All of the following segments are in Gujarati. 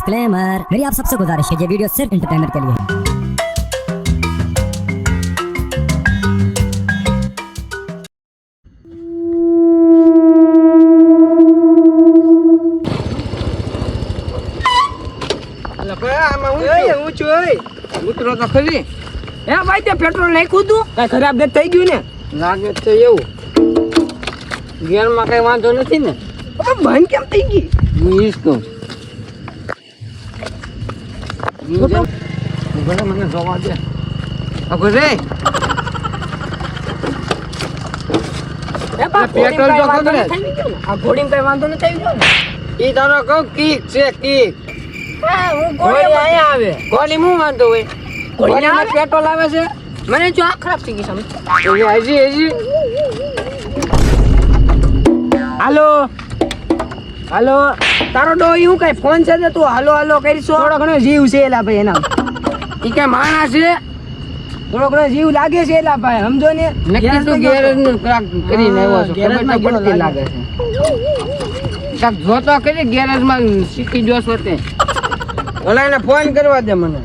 डिस्क्लेमर, मेरी आप सबसे गुजारिश है, ये वीडियो सिर्फ एंटरटेनमेंट के लिए है। ઉતરો તો ખરી. હે ભાઈ તે પેટ્રોલ નાખ્યું તું કઈ ખરાબ દેખ થઈ ગયું ને લાગે તો એવું. ગેરમાં કઈ વાંધો નથી ને. બંધ કેમ થઈ ગઈ હું ઈજ કહું. મને જોવા દે. અગો રે પેટ્રોલ તો ખબર આ ઘોડીમાં કઈ વાંધો નથી થઈ ગયો ને ઈ તારો કહું કીક છે કીક. હું ઘોડી અહીંયા આવે ગોળી હું વાંધો હોય. ગોળીમાં પેટ્રોલ આવે છે. મને જો આ ખરાબ થઈ ગઈ સમજ હજી હાલો હાલો તારો ડો હું કઈ ફોન છે તો તું હાલો હાલો કરીશો થોડો ઘણો જીવ છે એલા ભાઈ એના ઈ કે માણસ છે. થોડો ઘણો જીવ લાગે છે એલા ભાઈ સમજો ને નક્કી તું ગેરેજ નું ક્રાક કરીને આવ્યો છો. ખબર તો પડતી લાગે છે. કાક જોતો કરી ગેરેજ માં શીખી જોશો તે. ઓલા એને ફોન કરવા દે મને.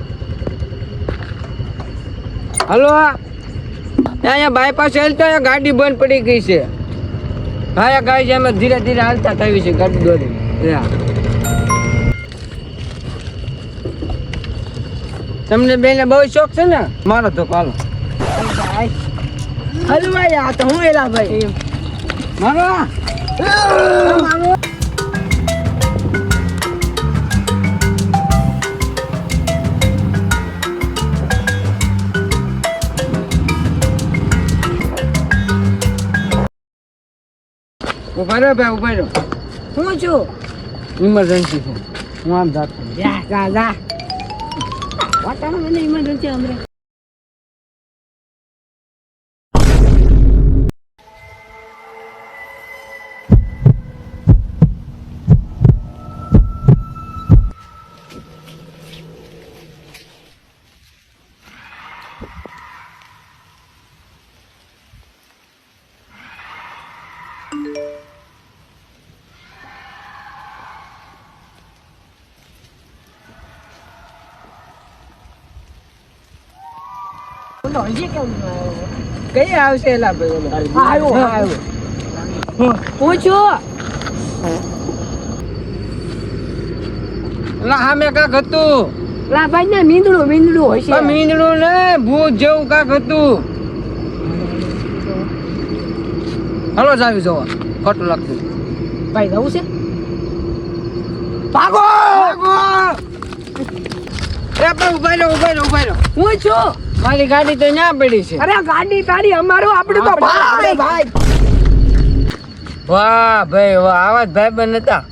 હલો અહીંયા બાયપાસ ચાલતા ગાડી બંધ પડી ગઈ છે. હા ગાડી છે અમે ધીરે ધીરે હાલતા થવી છે ગાડી દોડી. તમને બેને બહુ શોખ છે ને મારો તો કાલો હલવાઈ આ તો હું એલા ભાઈ મારો ઉભા રહ્યો ભાઈ ઉભા રહ્યો. હું છું ઇમરજન્સી છે હું આમ જાતો. જા વાટામાં મને ઇમરજન્સી હમરે કઈ આવશે એલા ભાઈ આવ્યો હું છું એલા સામે કાક હતું. લા ભાઈ ને મીંદડું હશે મીંદડું ને ભૂત જેવું કાક હતું. હલો જાવી જોવા ખોટું લાગતું. ભાઈ જવું છે ભાગો એ પણ ઉભા રહ્યો. હું છું મારી ગાડી તો ન્યા પડી છે. અરે ગાડી તારી અમારું આપણે તો ભાઈ વાહ ભાઈ વાહ આવા જ ભાઈ બંધ હતા.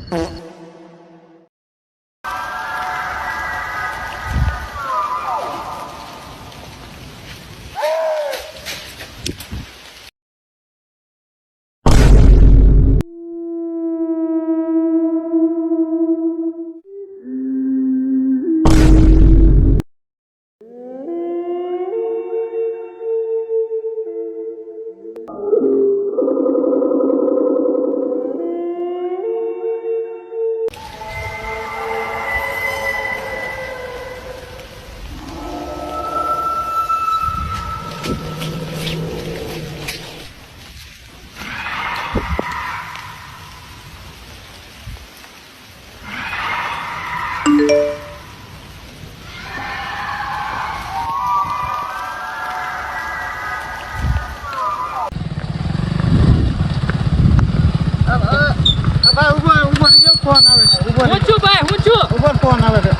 ફોન આવે છે.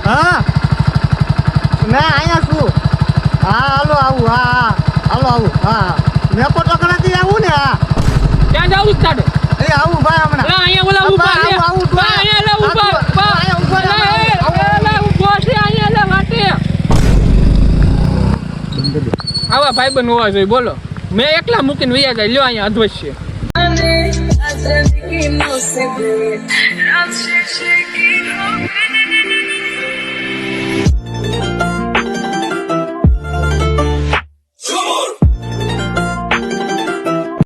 હા મેં અહીંયા છું. હા હાલો આવું. હાલો આવું. હા મેં પટોકડાથી આવું ને. હા ત્યાં જાવું તાડો એ આવું ભાઈ હમણાં. અહીંયા ઓલા ઊભા અહીંયા ઊભા આવા ભાઈ બન હોવા જોઈએ. બોલો મેં એકલા મૂકીને વૈયા જાય. લ્યો અહીંયા અધવશ્ય